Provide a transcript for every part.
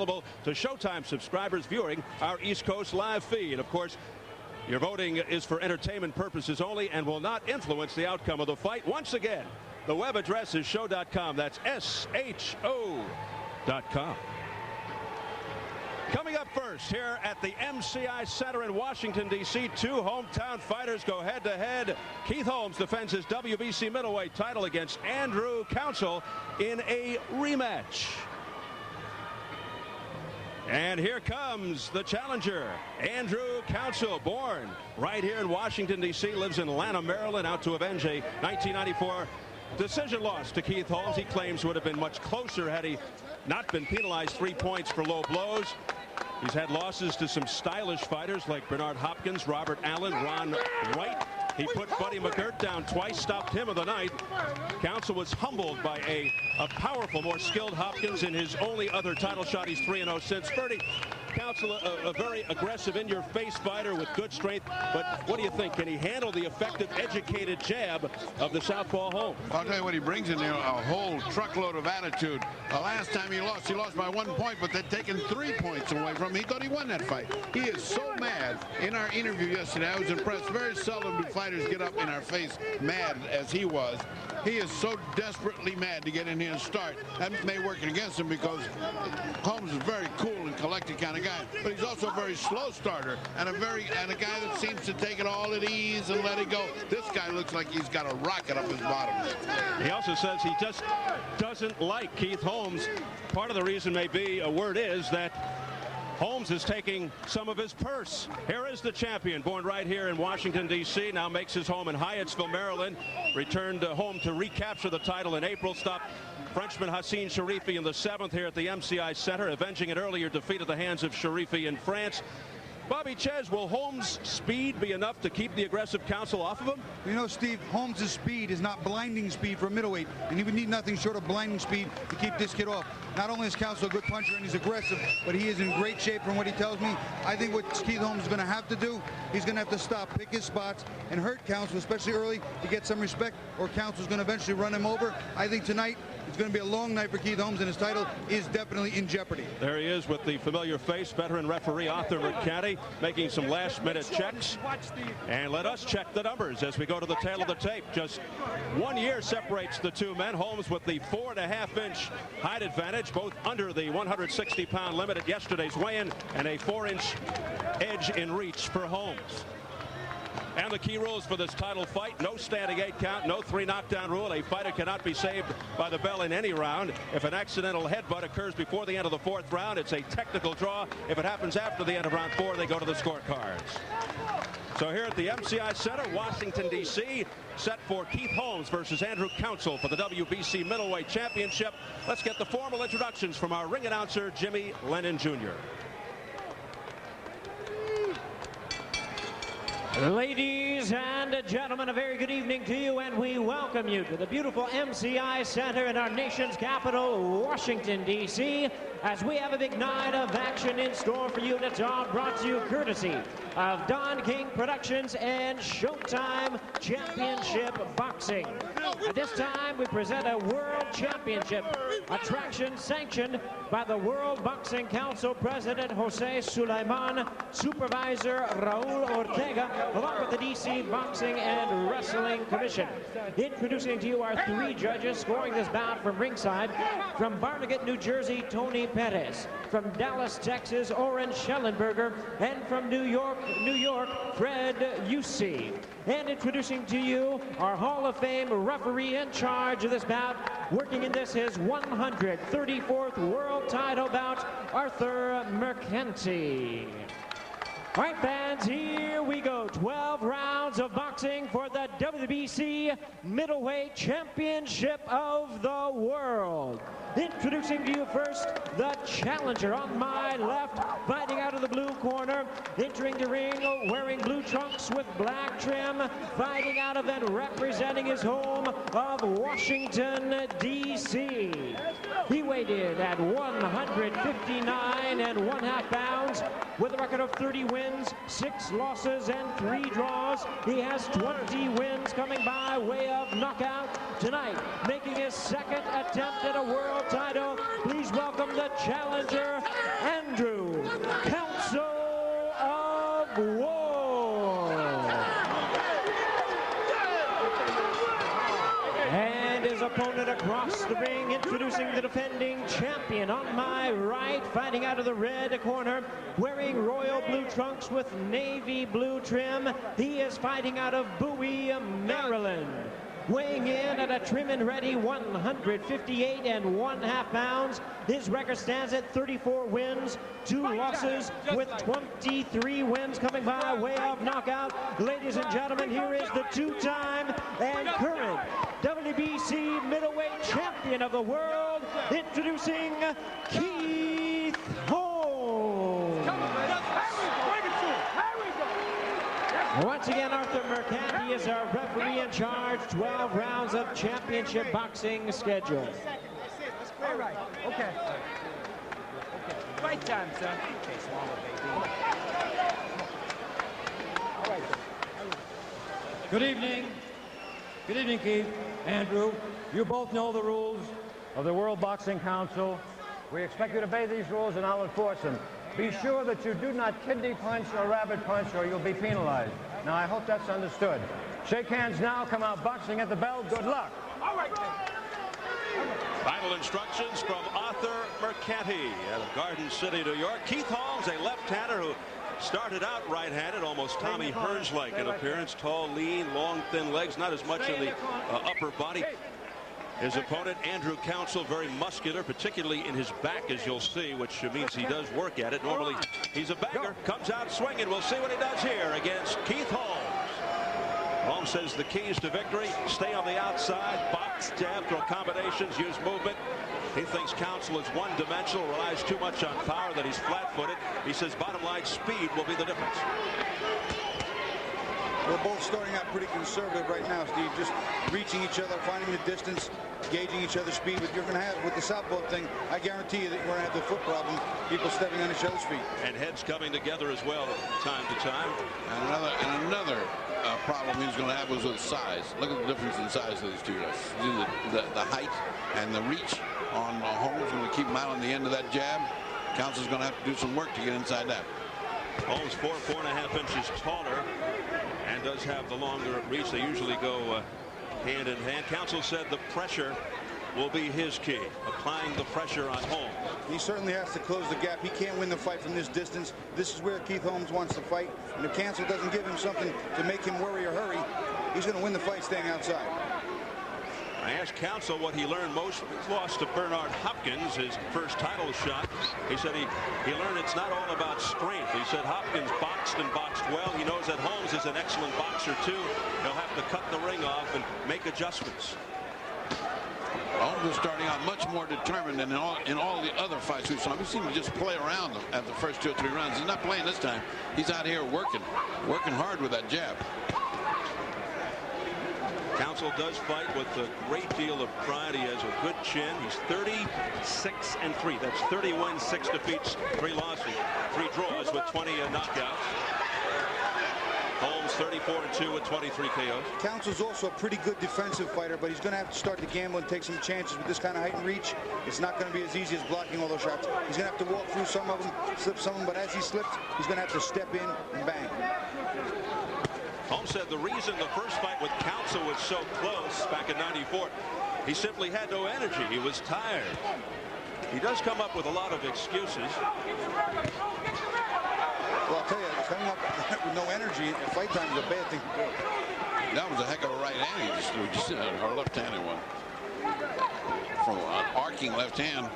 available to Showtime subscribers viewing our East Coast live feed. Of course, your voting is for entertainment purposes only and will not influence the outcome of the fight. Once again, the web address is show.com. That's SHO.com. Coming up first here at the MCI Center in Washington, D.C., two hometown fighters go head-to-head. Keith Holmes defends his WBC middleweight title against Andrew Council in a rematch. And here comes the challenger, Andrew Council, born right here in Washington, D.C., lives in Atlanta, Maryland, out to avenge a 1994 decision loss to Keith Holmes. He claims would have been much closer had he not been penalized 3 points for low blows. He's had losses to some stylish fighters like Bernard Hopkins, Robert Allen, Ron White. He put Buddy McGirt down twice, stopped him of the night. Council was humbled by a powerful, more skilled Hopkins in his only other title shot. He's 3-0 since. Ferdy, Council, a very aggressive, in-your-face fighter with good strength. But what do you think? Can he handle the effective, educated jab of the southpaw Holmes? I'll tell you what he brings in there, a whole truckload of attitude. The last time he lost by 1 point, but they'd taken 3 points away from him. He thought he won that fight. He is so mad. In our interview yesterday, I was impressed. Very seldom do fighters get up in our face mad as he was. He is so desperately mad to get in here and start. That may work against him because Holmes is very cool and collected kind of guy, but he's also a very slow starter and a guy that seems to take it all at ease and let it go. This guy looks like he's got a rocket up his bottom. He also says he just doesn't like Keith Holmes. Part of the reason may be, a word is, that Holmes is taking some of his purse. Here is the champion, born right here in Washington, D.C., now makes his home in Hyattsville, Maryland. Returned home to recapture the title in April. Stopped Frenchman Hassan Sharifi in the 7th here at the MCI Center, avenging an earlier defeat at the hands of Sharifi in France. Bobby Ches, will Holmes' speed be enough to keep the aggressive Council off of him? You know, Steve, Holmes' speed is not blinding speed for middleweight, and he would need nothing short of blinding speed to keep this kid off. Not only is Council a good puncher and he's aggressive, but he is in great shape from what he tells me. I think what Keith Holmes is going to have to do, he's going to have to stop, pick his spots, and hurt Council, especially early, to get some respect, or Council's going to eventually run him over. I think tonight it's going to be a long night for Keith Holmes, and his title is definitely in jeopardy. There he is with the familiar face, veteran referee Arthur McCanty, making some last-minute checks. And let us check the numbers as we go to the tail of the tape. Just 1 year separates the two men. Holmes with the 4.5-inch height advantage, both under the 160-pound limit at yesterday's weigh-in, and a 4-inch edge in reach for Holmes. And the key rules for this title fight: no standing 8 count, no 3 knockdown rule. A fighter cannot be saved by the bell in any round. If an accidental headbutt occurs before the end of the 4th round, it's a technical draw. If it happens after the end of round 4, they go to the scorecards. So here at the MCI Center, Washington, D.C., set for Keith Holmes versus Andrew Council for the WBC Middleweight Championship. Let's get the formal introductions from our ring announcer, Jimmy Lennon Jr. Ladies and gentlemen, a very good evening to you, and we welcome you to the beautiful MCI Center in our nation's capital, Washington, D.C., as we have a big night of action in store for you. That's all brought to you courtesy of Don King Productions and Showtime Championship Boxing. At this time, we present a World Championship attraction sanctioned by the World Boxing Council President Jose Sulaiman, Supervisor Raul Ortega, along with the D.C. Boxing and Wrestling Commission. Introducing to you our 3 judges scoring this bout from ringside. From Barnegat, New Jersey, Tony Perez. From Dallas, Texas, Oren Schellenberger. And from New York, Fred Yusi. And introducing to you our Hall of Fame referee in charge of this bout, working in this his 134th world title bout, Arthur Mercanti. All right, fans, here we go. 12 rounds of boxing for the WBC Middleweight Championship of the World. Introducing to you first, the challenger on my left, fighting out of the blue corner, entering the ring wearing blue trunks with black trim, fighting out of and representing his home of Washington, D.C. He weighed in at 159 1/2 pounds with a record of 30 wins, 6 losses, and 3 draws. He has 20 wins coming by way of knockout. Tonight, making his 2nd attempt at a world title, please welcome the challenger, across the ring, introducing the defending champion. On my right, fighting out of the red corner, wearing royal blue trunks with navy blue trim, he is fighting out of Bowie, Maryland. Weighing in at a trim and ready 158 1/2 pounds. His record stands at 34 wins, 2 losses, with 23 wins coming by way of knockout. Ladies and gentlemen, here is the 2-time and current WBC middleweight champion of the world, introducing Keith Holmes. Once again, Arthur Mercanti is our referee in charge. 12 rounds of championship boxing schedule. All right. Okay. Right time, son. Okay, swallow, baby. All right. Good evening. Good evening, Keith. Andrew, you both know the rules of the World Boxing Council. We expect you to obey these rules, and I'll enforce them. Be sure that you do not kidney punch or rabbit punch, or you'll be penalized. Now, I hope that's understood. Shake hands now. Come out boxing at the bell. Good luck. All right. Final instructions from Arthur Mercanti out of Garden City, New York. Keith Holmes, a left-hander who started out right-handed, almost Tommy Hearns-like in appearance. Tall, lean, long, thin legs, not as much in the upper body. His opponent, Andrew Council, very muscular, particularly in his back, as you'll see, which means he does work at it. Normally, he's a bagger. Comes out swinging. We'll see what he does here against Keith Holmes. Holmes says the keys to victory: stay on the outside, box, jab, throw combinations, use movement. He thinks Council is one-dimensional, relies too much on power, that he's flat-footed. He says bottom line speed will be the difference. We're both starting out pretty conservative right now, Steve. Just reaching each other, finding the distance, gauging each other's speed. But you're going to have, with the southpaw thing, I guarantee you that you're going to have the foot problem, people stepping on each other's feet. And heads coming together as well time to time. And another problem he's going to have was with size. Look at the difference in size of these two guys. The height and the reach on Holmes going to keep him out on the end of that jab. Council's going to have to do some work to get inside that. Holmes 4.5 inches taller and does have the longer reach. They usually go hand in hand. Council said the pressure will be his key, applying the pressure on Holmes. He certainly has to close the gap. He can't win the fight from this distance. This is where Keith Holmes wants to fight. And if Council doesn't give him something to make him worry or hurry, he's going to win the fight staying outside. I asked Council what he learned most. He lost to Bernard Hopkins, his first title shot. He said he learned it's not all about strength. He said Hopkins boxed and boxed well. He knows that Holmes is an excellent boxer too. He'll have to cut the ring off and make adjustments. Holmes is starting out much more determined than in all the other fights we saw. We seem to just play around at the first 2 or 3 rounds. He's not playing this time. He's out here working hard with that jab. Council does fight with a great deal of pride. He has a good chin. He's 36-3. That's 31-6 defeats, 3 losses, 3 draws with 20 knockouts. Holmes 34-2 with 23 KOs. Council's also a pretty good defensive fighter, but he's going to have to start to gamble and take some chances with this kind of height and reach. It's not going to be as easy as blocking all those shots. He's going to have to walk through some of them, slip some of them, but as he slips, he's going to have to step in and bang. Holmes said the reason the first fight with Council was so close back in '94, he simply had no energy. He was tired. He does come up with a lot of excuses. Well, I'll tell you, coming up with no energy at fight time is a bad thing to do. That was a heck of a right hand he just threw, just a left-handed one. From an arcing left hand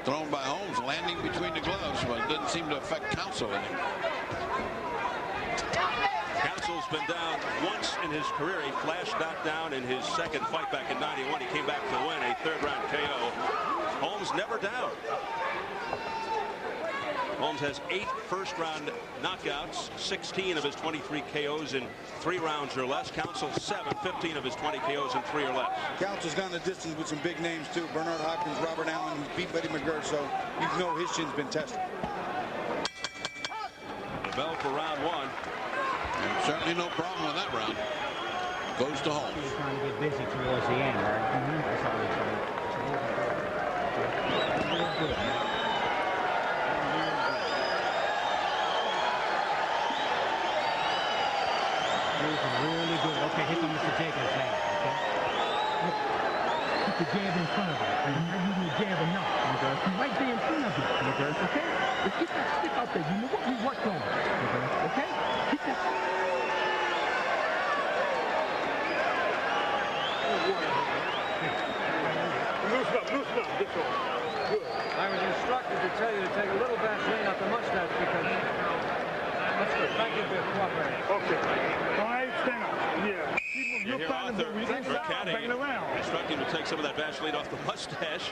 thrown by Holmes, landing between the gloves, but it didn't seem to affect Council any. Council's been down once in his career. He flashed knocked down in his second fight back in '91. He came back to win a 3rd-round KO. Holmes never down. Holmes has 8 first-round knockouts, 16 of his 23 KOs in 3 rounds or less. Council 15 of his 20 KOs in 3 or less. Council's gone the distance with some big names too. Bernard Hopkins, Robert Allen, who beat Buddy McGirt, so you know his chin's been tested. The bell for round 1. And certainly no problem with that round. Goes to Holmes. He's trying to get busy towards the end, right? That's how he's trying. Really good. Okay, here comes Mr. Jacobs now. Okay. put the jab in front of him. And he's not using the jab enough. He's right there in front of you. Okay? Let's keep that stick out there. You know what we worked on. Okay? Keep that. Loosen up, loosen up. This one. Good. I was instructed to tell you to take a little Vaseline off the mustache because that's good. Thank you for your cooperation. Okay. All right, stand up. Yeah. You hear Arthur Mercati instructing him to take some of that Vaseline off the mustache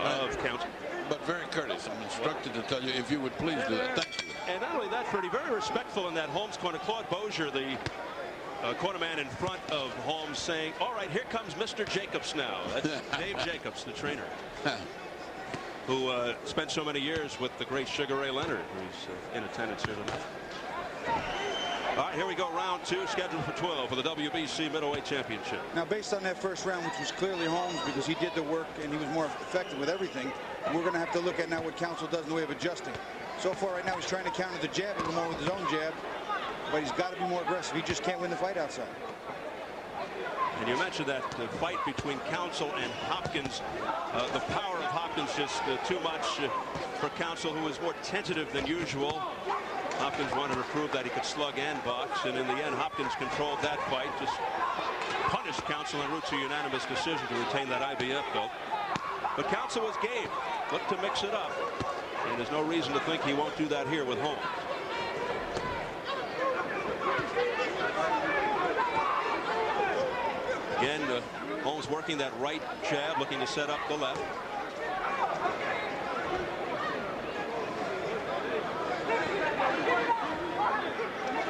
of counsel. But very courteous. I'm instructed to tell you if you would please do that. Thank you. And not only that, Freddie, very respectful in that Holmes corner. Claude Bozier, the cornerman in front of Holmes, saying, all right, here comes Mr. Jacobs now. That's Dave Jacobs, the trainer, who spent so many years with the great Sugar Ray Leonard, who's in attendance here tonight. All right, here we go, round 2, scheduled for 12 for the WBC Middleweight Championship. Now, based on that first round, which was clearly Holmes because he did the work and he was more effective with everything, we're going to have to look at now what counsel does in the way of adjusting. So far right now, he's trying to counter the jab a little more with his own jab, but he's got to be more aggressive. He just can't win the fight outside. And you mentioned that the fight between Counsel and Hopkins, the power of Hopkins just too much for Counsel, who was more tentative than usual. Hopkins wanted to prove that he could slug and box, and in the end, Hopkins controlled that fight, just punished Counsel en route to unanimous decision to retain that IBF belt. But Counsel was game, looked to mix it up, and there's no reason to think he won't do that here with Holmes. Again, Holmes working that right jab, looking to set up the left.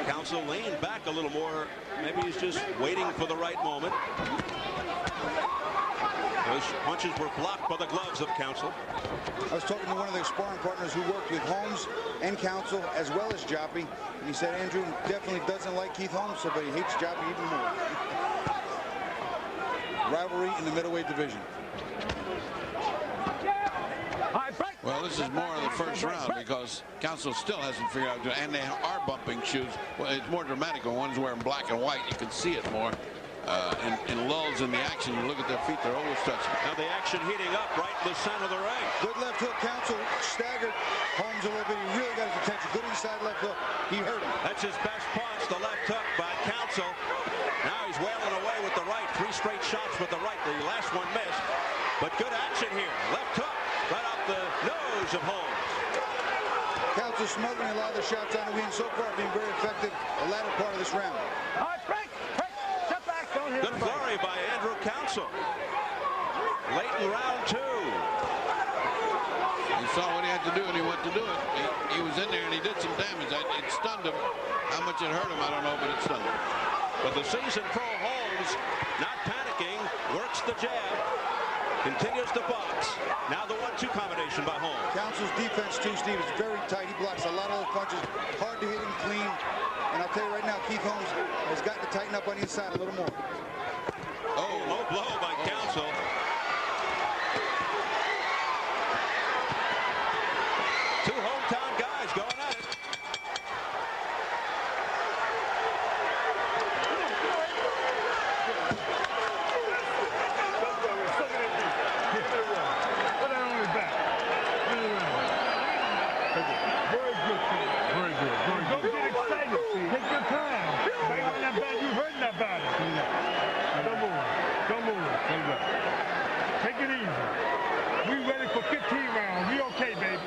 Counsel leaned back a little more. Maybe he's just waiting for the right moment. Those punches were blocked by the gloves of Counsel. I was talking to one of the sparring partners who worked with Holmes and Counsel as well as Joppy, and he said Andrew definitely doesn't like Keith Holmes, but he hates Joppy even more. Rivalry in the middleweight division. Well, this is more of the first round because Counsel still hasn't figured out, and they are bumping shoes. Well, it's more dramatic when one's wearing black and white. You can see it more in lulls in the action. You look at their feet; they're always touching. Now the action heating up right in the center of the ring. Good left hook. Counsel staggered Holmes a little bit. He really got his attention. Good inside left hook. He hurt him. That's his best punch, the left hook by Counsel. Now he's wailing away with the right. 3 straight shots with the right. The last one missed, but good action here. Left hook right off the nose of Holmes. Counsel smothering a lot of the shots on the wing so far, being very effective the latter part of this round. All right, break. Step back. Don't hit Good flurry by Andrew Counsel. Late in round 2. He saw what he had to do, and he went to do it. He was in there, and he did some damage. It stunned him. How much it hurt him, I don't know, but it stunned him. But the seasoned pro Holmes, not panicking, works the jab, continues to box. Now the 1-2 combination by Holmes. Counsel's defense, too, Steve, is very tight. He blocks a lot of those punches. Hard to hit him clean. And I'll tell you right now, Keith Holmes has got to tighten up on the inside a little more. Oh, low blow by Counsel. Two hometown guys going at it. Take it easy. We ready for 15 rounds. We okay, baby.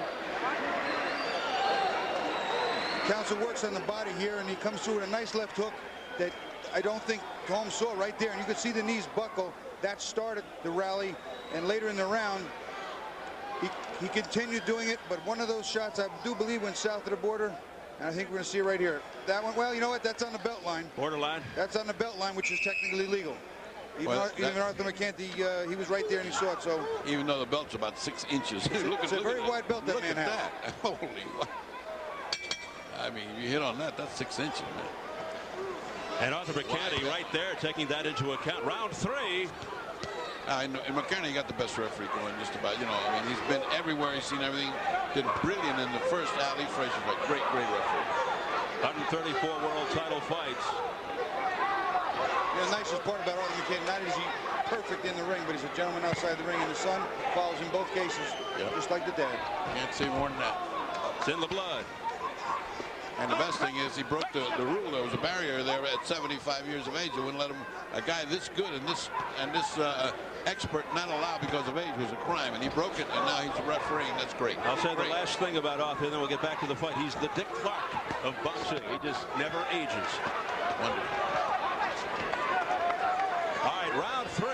Counsel works on the body here, and he comes through with a nice left hook that I don't think Holmes saw right there. And you can see the knees buckle. That started the rally, and later in the round, he continued doing it. But one of those shots, I do believe, went south of the border. And I think we're going to see it right here. That one, well, you know what? That's on the belt line. Borderline. That's on the belt line, which is technically legal. Even Arthur McCanty, he was right there and he saw it. So even though the belt's about 6 inches, it's a very wide belt that man has. That. Holy! I mean, you hit on that. That's 6 inches, man. And Arthur McCanty right there, taking that into account. Round 3. I know, and McCartney got the best referee going just about, you know, I mean, he's been everywhere, he's seen everything, did brilliant in the first. Ali Frazier's a great referee. 134 world title fights. The nicest part about Arthur McKenna, not is he perfect in the ring, but he's a gentleman outside the ring, and the son follows in both cases, just like the dad. Can't say more than that. It's in the blood. And the best thing is he broke the rule. There was a barrier there at 75 years of age. They wouldn't let him, a guy this good and this expert not allowed because of age was a crime. And he broke it, and now he's a referee, and that's great. I'll say the last thing about Arthur, and then we'll get back to the fight. He's the Dick Clark of boxing. He just never ages. Wonderful. All right, round 3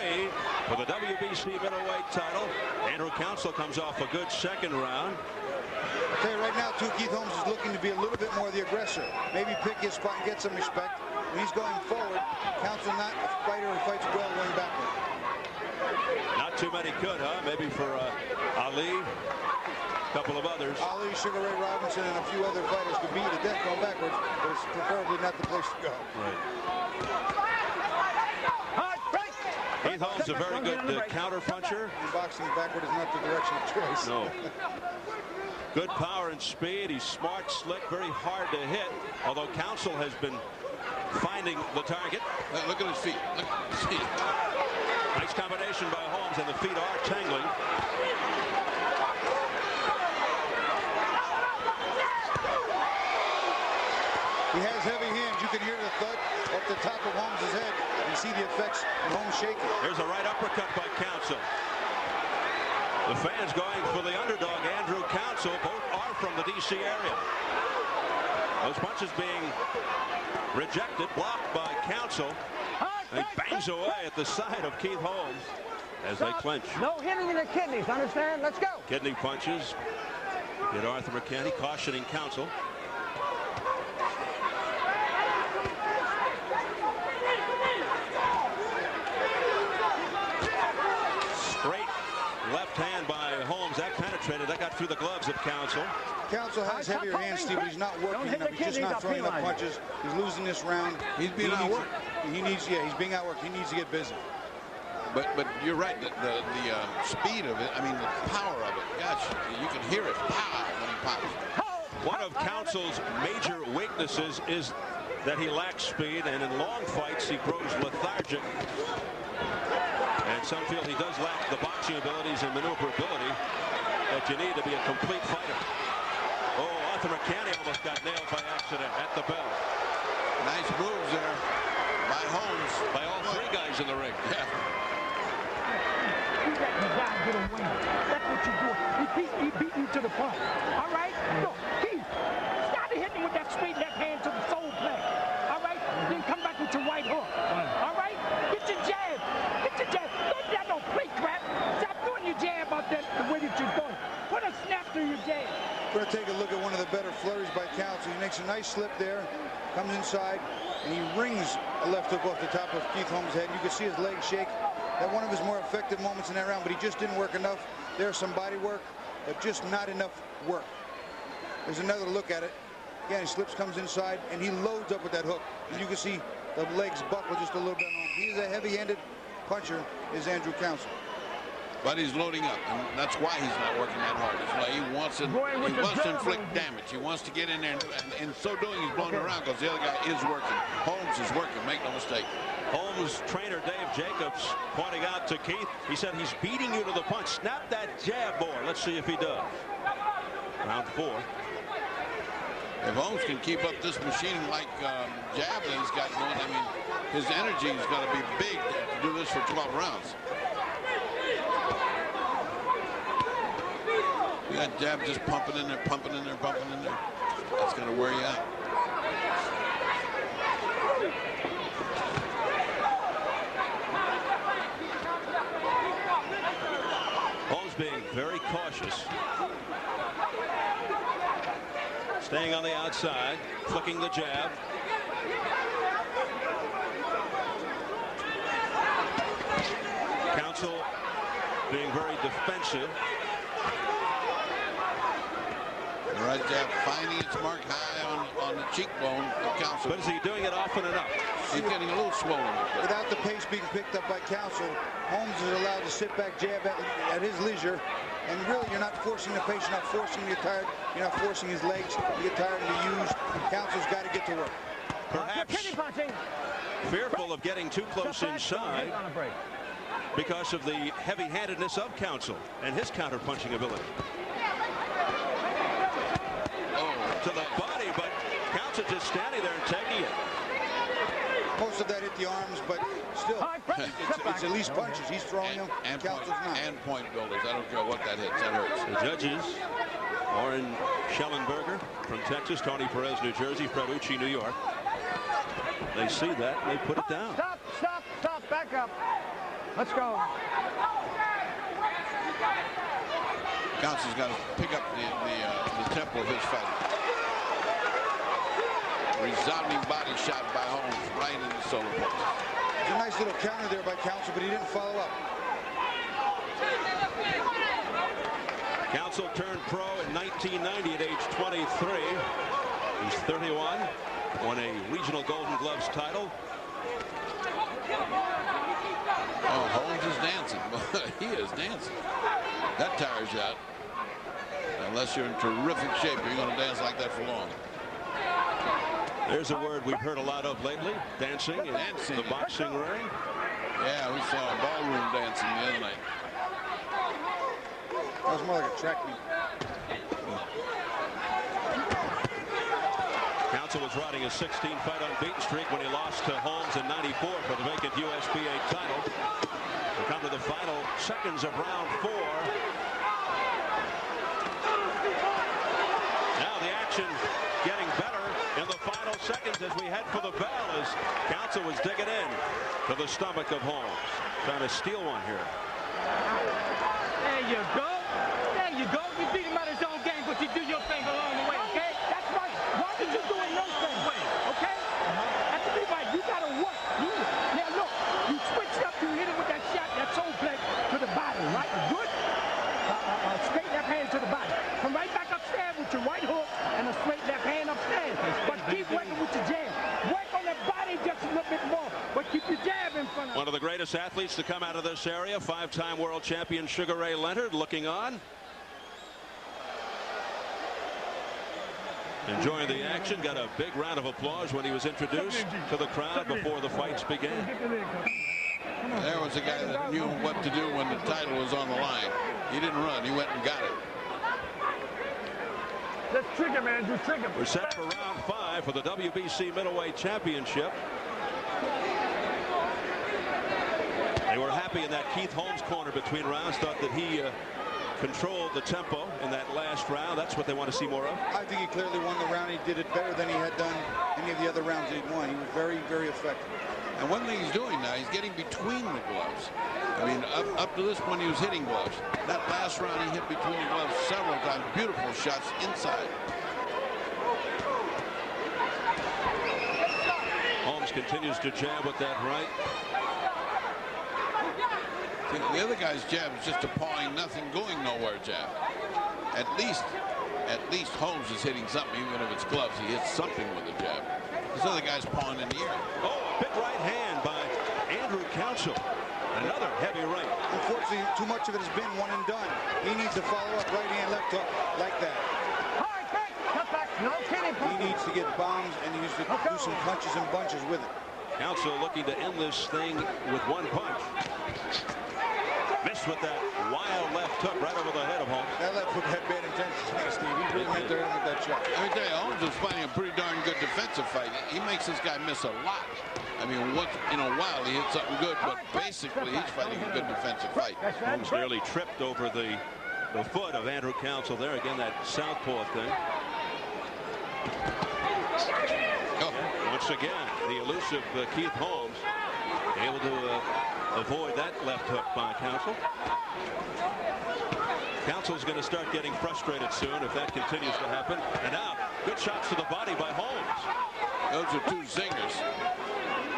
for the WBC middleweight title. Andrew Council comes off a good second round. Okay, right now, too, Keith Holmes is looking to be a little bit more the aggressor. Maybe pick his spot and get some respect. When he's going forward, Council not a fighter who fights well going backward. Not too many could, huh? Maybe for Ali, a couple of others. Ali, Sugar Ray Robinson, and a few other fighters could beat to death going backwards, but it's preferably not the place to go. Right. Keith Holmes, a very good counter puncher. And boxing backward is not the direction of choice. No. Good power and speed. He's smart, slick, very hard to hit. Although Council has been finding the target. Look at his feet. Look at his feet. Nice combination by Holmes, and the feet are tangling. He has heavy hands. You can hear the thud off the top of Holmes' head. You see the effects of Holmes shaking. Here's a right uppercut by Council. The fans going for the underdog, Andrew Council. Both are from the D.C. area. Those punches being rejected, blocked by Council. And he bangs away at the side of Keith Holmes as they clinch. No hitting in the kidneys, understand? Let's go. Kidney punches. Hit Arthur McKenna, cautioning Council. Straight left hand by Holmes. That penetrated. That got through the gloves of Council. Council has heavier hands, Steve, but he's not working enough. He's just not throwing enough punches. He's losing this round. He's being outworked. He's being outworked. He needs to get busy. But you're right. The speed of it, I mean, the power of it. Gosh, you can hear it. Pow, when he pops. One of Council's major weaknesses is that he lacks speed, and in long fights he grows lethargic. And some feel he does lack the boxing abilities and maneuverability that you need to be a complete fighter. Oh, Arthur McKenna almost got nailed by accident at the bell. Nice moves there by Holmes. By all 3 guys in the ring. Yeah. You let the guy get away. That's what you do. He beat you to the punch. All right? Look, Keith, start hitting with that straight left hand to the soul play. All right? Then come back with your right hook. All right? Get your jab. Get your jab. Don't do that no plate crap. Stop doing your jab out there the way that you're going. Put a snap through your jab. We're going to take a look at one of the better flurries by Council. He makes a nice slip there, comes inside, and he rings a left hook off the top of Keith Holmes' head. You can see his legs shake. That one of his more effective moments in that round, but he just didn't work enough. There's some body work, but just not enough work. There's another look at it. Again, he slips, comes inside, and he loads up with that hook. And you can see the legs buckle just a little bit on him. He is a heavy-handed puncher, is Andrew Council. But he's loading up, and that's why he's not working that hard. It's like he wants to inflict damage. He wants to get in there, and in so doing, he's blowing around because the other guy is working. Holmes is working, make no mistake. Holmes trainer Dave Jacobs pointing out to Keith, he said he's beating you to the punch. Snap that jab, boy. Let's see if he does. Round 4. If Holmes can keep up this machine like jab that he's got going, I mean, his energy is going to be big to do this for 12 rounds. That jab just pumping in there, pumping in there, pumping in there. That's going to wear you out. Holmes being very cautious. Staying on the outside, flicking the jab. Council being very defensive. The right jab finding its mark high on the cheekbone of Council. But is he doing it often enough? He's getting a little swollen. Without the pace being picked up by Council, Holmes is allowed to sit back, jab at his leisure. And really, you're not forcing the pace. You're not forcing him to get tired. You're not forcing his legs to get tired and to use. Council's got to get to work. perhaps fearful of getting too close inside because of the heavy-handedness of Council and his counter-punching ability. Oh, to the body, but Council just standing there and taking it. Most of that hit the arms, but still, it's at least punches. He's throwing them, and Council's not. And point builders. I don't care what that hits. That hurts. The judges, Oren Schellenberger from Texas, Tony Perez, New Jersey, Fred Ucci, New York. They see that, and they put it down. Stop, stop, stop, back up. Let's go. Council's got to pick up the tempo of his fight. Resounding body shot by Holmes right in the solar plexus. It's a nice little counter there by Council, but he didn't follow up. Council turned pro in 1990 at age 23. He's 31, won a regional Golden Gloves title. Oh, Holmes is dancing. He is dancing. That tires you out. Unless you're in terrific shape, you're going to dance like that for long. There's a word we've heard a lot of lately, dancing in the boxing ring. Yeah, we saw a ballroom dancing the other night. That was more like a track meet. Council was riding a 16-fight unbeaten streak when he lost to Holmes in '94 for the vacant USBA title. We come to the final seconds of round 4. Now the action getting better in the final seconds as we head for the bell as Council was digging in to the stomach of Holmes. Trying to steal one here. There you go. There you go. You beat him at his own game, but you do your thing along the way, okay? That's right. Why did you do it no thing? Okay? That's to be right. You got to work. Now, look. You switched up. You hit him with that shot, that soul plate to the body, right? Good. Straight left hand to the body. Come right back upstairs with your right hook and a straight left hand upstairs. But keep working with your jab. Work on the body just a little bit more, but keep your jab in front of One of the greatest athletes to come out of this area, 5-time world champion Sugar Ray Leonard, looking on. Enjoying the action, got a big round of applause when he was introduced to the crowd before the fights began. There was a guy that knew what to do when the title was on the line. He didn't run, he went and got it. Just trigger, man, just trigger. We're set for round 5 for the WBC Middleweight Championship. They were happy in that Keith Holmes corner between rounds, thought that he controlled the tempo in that last round. That's what they want to see more of. I think he clearly won the round. He did it better than he had done any of the other rounds that he won. He was very, very effective. And one thing he's doing now, he's getting between the gloves. I mean, up to this point, he was hitting gloves. That last round, he hit between the gloves several times. Beautiful shots inside. Holmes continues to jab with that right. The other guy's jab is just a pawing, nothing, going nowhere jab. At least Holmes is hitting something, even if it's gloves. He hits something with a jab. This other guy's pawing in the air. Oh, big right hand by Andrew Council. Another heavy right. Unfortunately, too much of it has been one and done. He needs to follow up right hand, left hook like that. Hard back, cut back, no kidding. He needs to get bombs and he needs to do some punches and bunches with it. Council looking to end this thing with one punch. Missed with that wild left hook right over the head of Holmes. That left hook had bad intentions, Steve. He really meant to hit him with that shot. Let me tell you, Holmes is fighting a pretty darn good defensive fight. He makes this guy miss a lot. I mean, once in a while he hits something good, but basically he's fighting a good defensive fight. Holmes nearly tripped over the foot of Andrew Council there. Again, that southpaw thing. Oh. Once again, the elusive Keith Holmes able to avoid that left hook by Council. Council's going to start getting frustrated soon if that continues to happen. And now, good shots to the body by Holmes. Those are two zingers.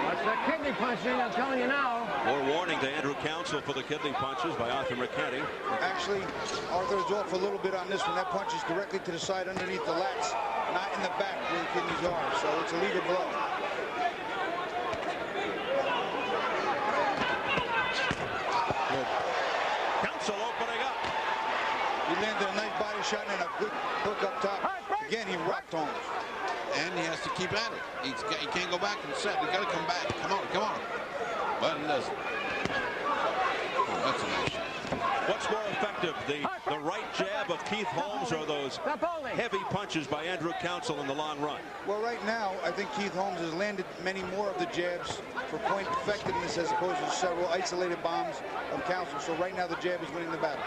Watch that kidney punching, I'm telling you now. More warning to Andrew Council for the kidney punches by Arthur McKenty. Actually, Arthur's off a little bit on this one. That punch is directly to the side underneath the lats, not in the back where the kidneys are. So it's a leader blow. Good. Council opening up. He landed a nice body shot and a good hook up top. Again, he rocked Holmes. and he has to keep at it. He can't go back and set. He's got to come back. Come on, come on. But it doesn't. Oh, that's a nice shot. What's more effective, the right jab of Keith Holmes or those heavy punches by Andrew Council in the long run? Well, right now, I think Keith Holmes has landed many more of the jabs for point effectiveness as opposed to several isolated bombs of Council. So right now, the jab is winning the battle.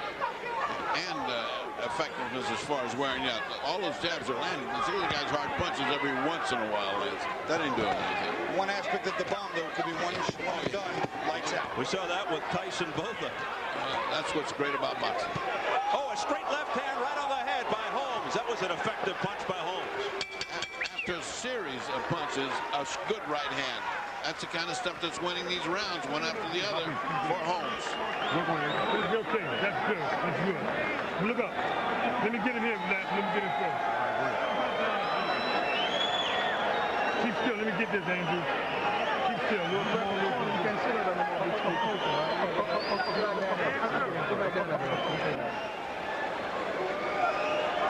And effectiveness as far as wearing out. All those jabs are landing. You see the guy's hard punches every once in a while. That ain't doing anything. One aspect of the bomb, though, could be one done, lights out. We saw that with Tyson Botha. That's what's great about boxing. Oh, a straight left hand right on the head by Holmes. That was an effective punch by Holmes. After a series of punches, a good right hand. That's the kind of stuff that's winning these rounds, one after the other, for Holmes. That's your thing. That's good. That's good. Look up. Let me get him here, Matt. Let me get him first. Keep still. Let me get this, Andrew. Keep still. You can sit on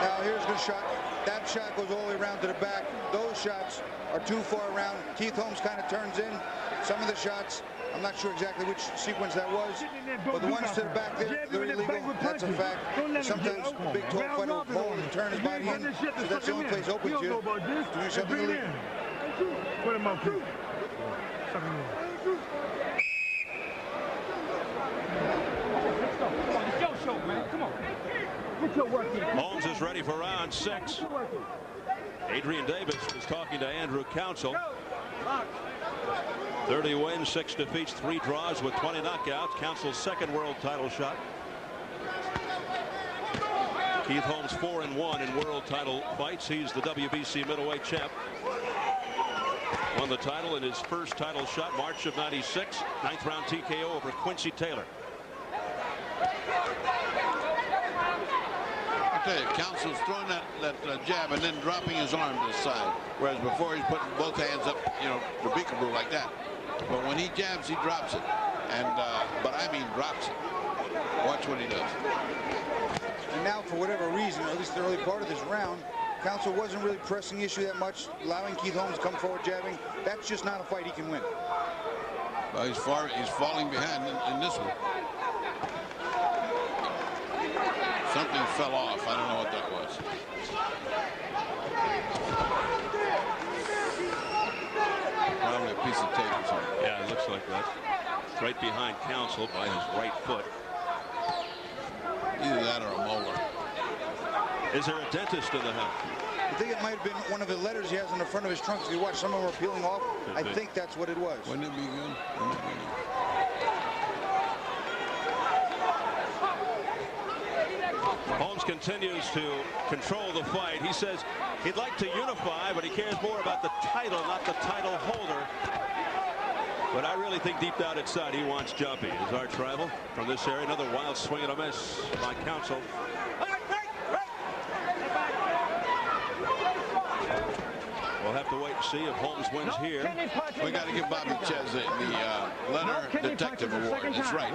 Now here's the shot. That shot goes all the way around to the back. Those shots are too far around. Keith Holmes kind of turns in. Some of the shots, I'm not sure exactly which sequence that was, but the ones to the back there, they're illegal. That's a fact. Sometimes a big tall fighter will hold and turn his body in, so that's the only place open to you to do something illegal. Put him up, please. Suck him in. It's your show, man. Come on. Get your work in. Holmes is ready for round 6. Adrian Davis is talking to Andrew Council. 30 wins, 6 defeats, 3 draws with 20 knockouts. Council's second world title shot. Keith Holmes 4-1 in world title fights. He's the WBC middleweight champ. Won the title in his first title shot, March of '96. 9th round TKO over Quincy Taylor. I tell you, Council's throwing that jab and then dropping his arm to the side, whereas before he's putting both hands up, you know, the peekaboo like that. But when he jabs, he drops it, and but I mean drops it. Watch what he does. And now, for whatever reason, or at least the early part of this round, Council wasn't really pressing the issue that much, allowing Keith Holmes to come forward jabbing. That's just not a fight he can win. Well, he's falling behind in this one. Something fell off. I don't know what that was. Probably a piece of tape or something. Yeah, it looks like that. Right behind Council by his right foot. Either that or a molar. Is there a dentist in the house? I think it might have been one of the letters he has on the front of his trunk. If you watch some of them are peeling off, I think that's what it was. Wouldn't it be good? Wouldn't it be good? Holmes continues to control the fight. He says he'd like to unify, but he cares more about the title, not the title holder. But I really think deep down inside he wants Jumpy. His arch rival from this area. Another wild swing and a miss by Council. We'll have to wait and see if Holmes wins here. We got to give Bobby Ches the Leonard Detective Award. That's right.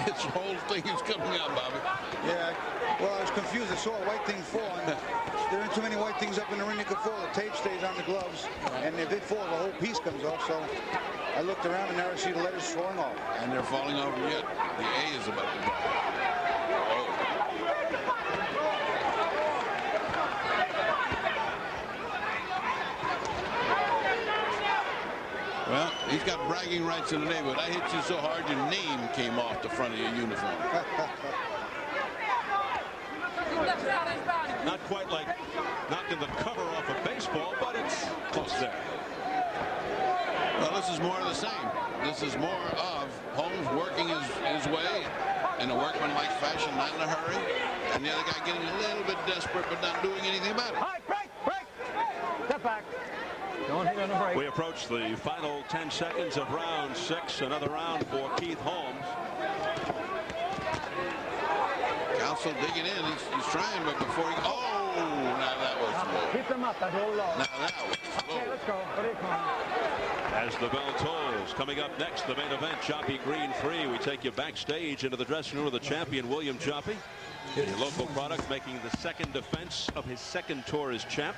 His whole thing is coming out, Bobby. Yeah, well, I was confused. I saw a white thing fall, and there aren't too many white things up in the ring that could fall. The tape stays on the gloves, and if it falls, the whole piece comes off. So I looked around, and now I see the letters falling off. And they're falling over yet. The A is about to drop. Oh. Well, he's got bragging rights in the neighborhood. I hit you so hard your name came off the front of your uniform. Not quite like knocking the cover off a baseball, but it's close there. Well, this is more of the same. This is more of Holmes working his way in a workmanlike fashion, not in a hurry, and the other guy getting a little bit desperate but not doing anything about it. All right, break. Step back. Don't hit on the break. We approach the final 10 seconds of round 6. Another round for Keith Holmes. Council digging in. He's trying, but before he... Oh, now that was low. Keep them up. That's a little low. Now that was low. Okay, let's go. What do you call? As the bell tolls, coming up next, the main event, Choppy Green 3. We take you backstage into the dressing room of the champion, William Choppy. The local product making the second defense of his second tour as champ.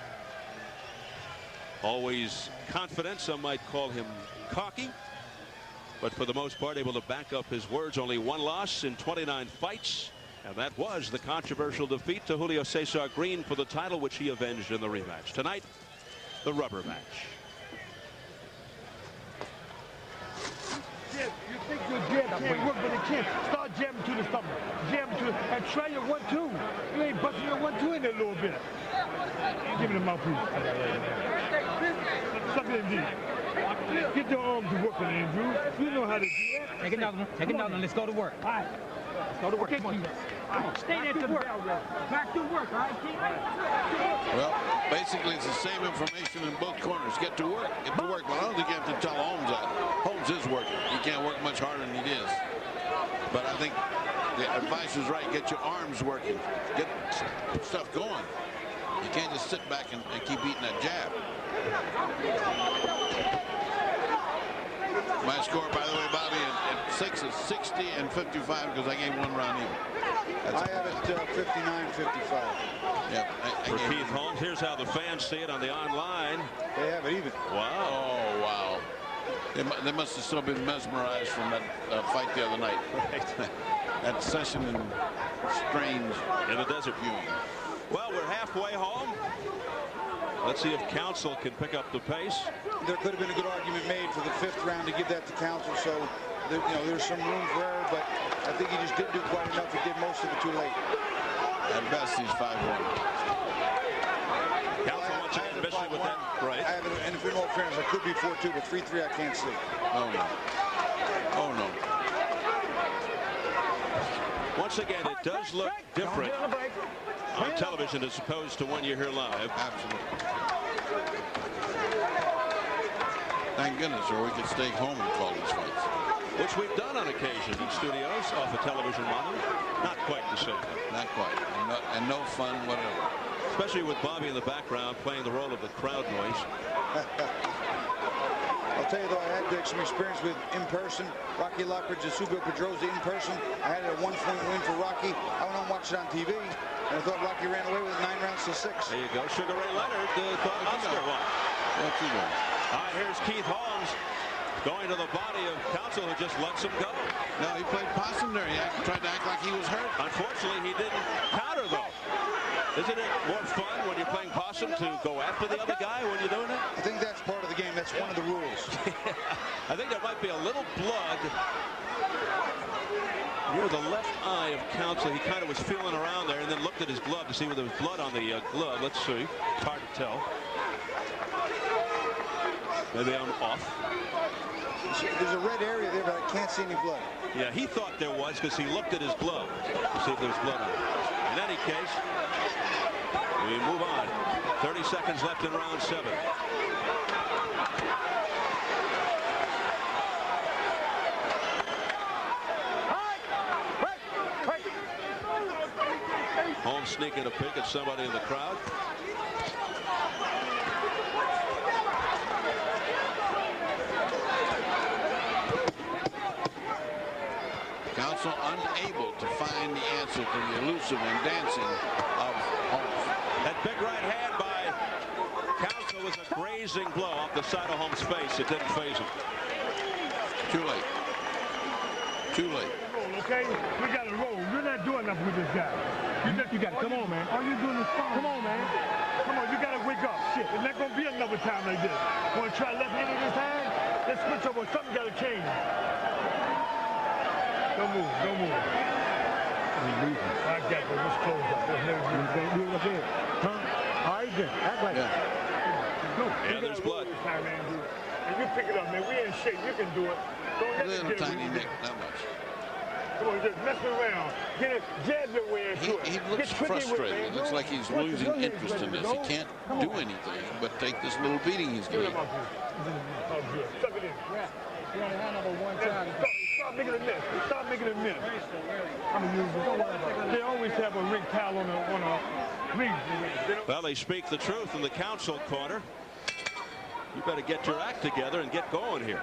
Always confident. Some might call him cocky. But for the most part, able to back up his words. Only one loss in 29 fights. And that was the controversial defeat to Julio Cesar Green for the title, which he avenged in the rematch. Tonight, the rubber match. You think your jab can't work, but it can't. Start jabbing to the stomach. Jabbing to and try your 1-2. You ain't busting your 1-2 in there a little bit. Give me the mouthpiece. Suck it in deep. Get your arms to working, Andrew. You know how to do that. Take another one. Take another one. Let's go to work. All right. Let's go to work. Come on. Stay there to work. Back to work, all right, Keith? Well, basically, it's the same information in both corners. Get to work. Get to work. But I don't think you have to tell Holmes that. Holmes is working. He can't work much harder than he is. But I think the advice is right. Get your arms working. Get stuff going. You can't just sit back and keep eating that jab. My score, by the way, Bobby, at 6 is 60 and 55 because I gave one round even. I have it 59-55. Yeah, For Keith Holmes, here's how the fans see it on the online. They have it even. Wow. Oh, wow. They must have still been mesmerized from that fight the other night. That session in Strange in the desert viewing. Well, we're halfway home. Let's see if Counsel can pick up the pace. There could have been a good argument made for the 5th round to give that to Counsel, so there's some room for error, but I think he just didn't do quite enough. He did most of it too late. At best, he's 5-1. Counsel once again missing with that right. I have it, and if in all fairness, I could be 4-2, but 3-3 I can't see. Oh, no. Oh, no. Once again, it does look different on television as opposed to when you're here live. Absolutely. Thank goodness, or we could stay home and call these fights. Which we've done on occasion in studios off a television monitor. Not quite the same. Not quite. And no fun, whatever. Especially with Bobby in the background playing the role of the crowd noise. I'll tell you, though, I had some experience with in-person. Rocky Lockridge and Subio Pedrosa in person. I had a 1-point win for Rocky. I went on and watched it on TV, and I thought Rocky ran away with 9 rounds to 6. There you go. Sugar Ray Leonard thought Oscar won. What's he doing? All right, here's Keith Holmes going to the body of Counsel, who just lets him go. No, he played possum there. He tried to act like he was hurt. Unfortunately, he didn't counter, though. Isn't it more fun when you're playing possum to go after the other guy when you're doing it? I think that's part of the game. That's one of the rules. I think there might be a little blood near the left eye of Counsel. He kind of was feeling around there and then looked at his glove to see whether there was blood on the glove. Let's see. It's hard to tell. Maybe I'm off. There's a red area there, but I can't see any blood. Yeah, he thought there was because he looked at his glove to see if there was blood on it. In any case, we move on. 30 seconds left in round 7. Holmes sneaking a peek at somebody in the crowd. Counsel unable to find the answer to the elusive and dancing of Holmes. That big right hand by Counsel was a grazing blow off the side of Holmes' face. It didn't phase him. Too late. Too late. Okay, we got to roll. You're not doing enough with this guy. You got to come on, man. All you're doing is fun. Come on, man. Come on, you got to wake up. Shit, it's not going to be another time like this. Want to try left-handed this time? Let's switch over. Something got to change. Don't move. Don't move. I got this. Let's close up. Let's never do it again. Huh? All right, then. Act like that. Go. Yeah, there's blood. This time, Andrew. And you pick it up, man. We in shape. You can do it. Don't let Little me get tiny Nick, not much. Come on, just mess around. Get it, jab your way into it. He looks frustrated. It looks like he's losing interest in this. He can't do anything but take this little beating he's getting. Oh, good. Suck it in. You only had number one time. Stop making a mess. Stop making a mess. I'm going to use it. Don't worry about it. They always have a ring towel on a ring. Well, they speak the truth in the Counsel corner. You better get your act together and get going here.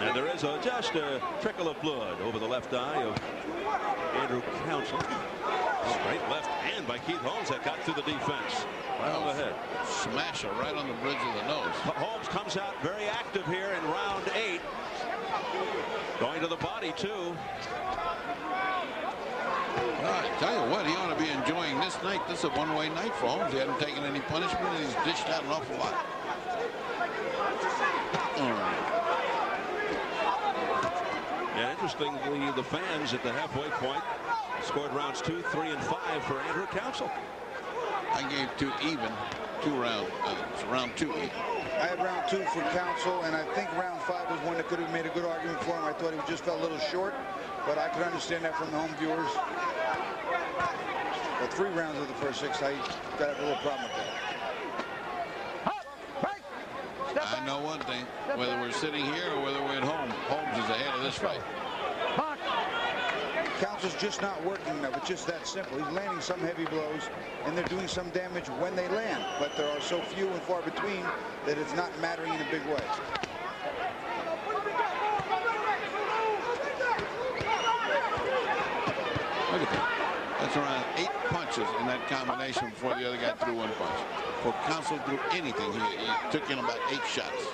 And there is just a trickle of blood over the left eye of Andrew Counsel. Straight left hand by Keith Holmes that got through the defense. Right on the head. smasher right on the bridge of the nose. Holmes comes out very active here in round 8. Going to the body, too. I tell you what, he ought to be enjoying this night. This is a one-way night for Holmes. He hadn't taken any punishment, and he's dished out an awful lot. And interestingly, the fans at the halfway point scored rounds 2, 3, and 5 for Andrew Council. I gave 2 even, 2 round, round 2 even. I had round 2 for Council, and I think round 5 was one that could have made a good argument for him. I thought he just fell a little short, but I could understand that from the home viewers. But 3 rounds of the first 6, I got a little problem with that. I know one thing, whether we're sitting here or whether we're at home, Holmes is ahead of this fight. Council's just not working enough. It's just that simple. He's landing some heavy blows, and they're doing some damage when they land. But there are so few and far between that it's not mattering in a big way. Look at that. That's around 8 punches in that combination before the other guy threw 1 punch. For Council threw anything, he took in about 8 shots.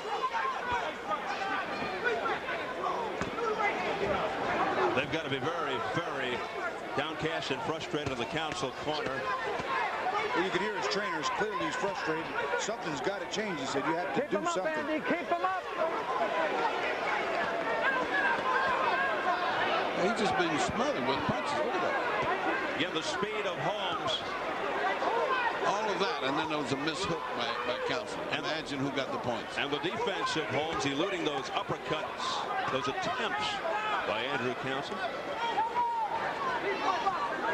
They've got to be very, very downcast and frustrated in the Council corner. Well, you can hear his trainers. Clearly, he's frustrated. Something's got to change. He said, you have to do something. Keep him up, Andy. Keep him up. He's just been smothered with punches. Look at that. Again, the speed of Holmes. All of that, and then there was a mishook by Council. Imagine who got the points. And the defense of Holmes eluding those uppercuts, those attempts by Andrew Council.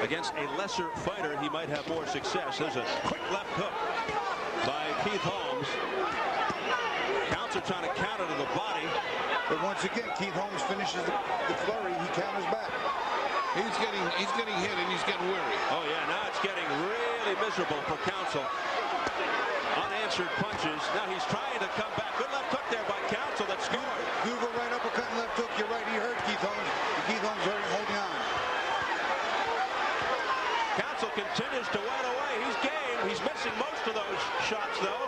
Against a lesser fighter, he might have more success. There's a quick left hook by Keith Holmes. Council trying to counter to the body. But once again, Keith Holmes finishes the flurry. He counters back. He's getting hit and he's getting weary. Oh yeah, now it's getting really miserable for Council. Unanswered punches. Now he's trying to come back. Good left hook there by Council that scored. Google right uppercut and left hook. You're right. He hurt Keith Holmes. Keith Holmes holding on. Council continues to wet away. He's game. He's missing most of those shots though.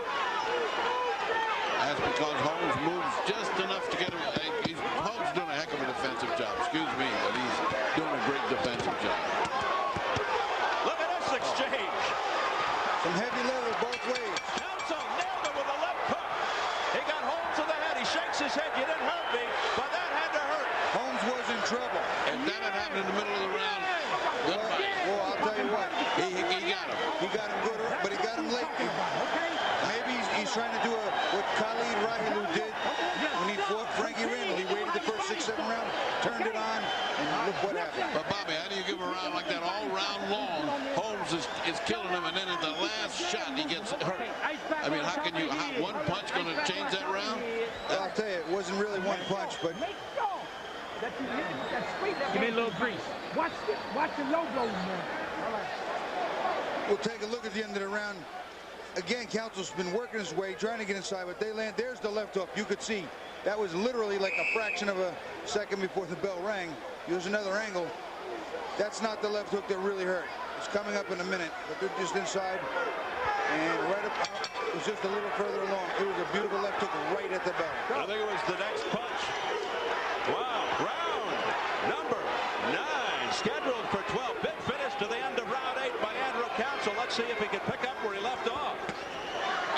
That's because Holmes moves just enough to get him. Holmes doing a heck of a defensive job. Excuse me, but he's doing a great defensive job. Look at this exchange. Some heavy leather both ways. Council nailed him with a left hook. He got Holmes to the head. He shakes his head. You didn't hurt me, but that had to hurt. Holmes was in trouble. If that had happened in the middle of the round, goodbye. Well, I'll tell you what. He got him. He got him good, but he got him late. Maybe he's trying to do what Khalid Rahilu did when he fought Frankie Randall. He waited the first 6, 7 rounds, turned it on, and look what happened. But Bobby, how do you give a round like that all round long? Holmes is killing him, and then at the last shot he gets hurt. I mean, how can you? One punch going to change that round? Well, I'll tell you, it wasn't really one punch, but Give me a little grease. Watch the logo, man. we'll take a look at the end of the round. Again, Council's been working his way, trying to get inside, but they land. There's the left hook. You could see that was literally like a fraction of a second before the bell rang. Here's another angle. That's not the left hook that really hurt. It's coming up in a minute, but they're just inside. And right up, it was just a little further along. It was a beautiful left hook right at the bell. I think it was the next punch. Wow, round number 9, scheduled for 12. Big finish to the end of round 8 by Andrew Council. Let's see if he can pick up where he left off.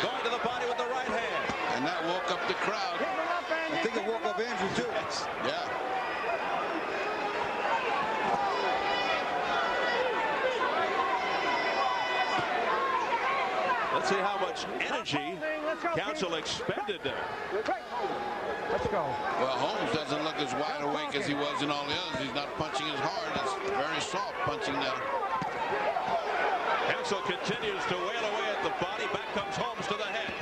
Going to the body with the right hand. And that woke up the crowd. I think it woke up Andrew too. Yeah. Let's see how much energy Council expended there. Let's go. Well, Holmes doesn't look as wide awake as he was in all the others. He's not punching as hard. It's very soft punching now. Council continues to wail away at the body. Back comes Holmes to the head.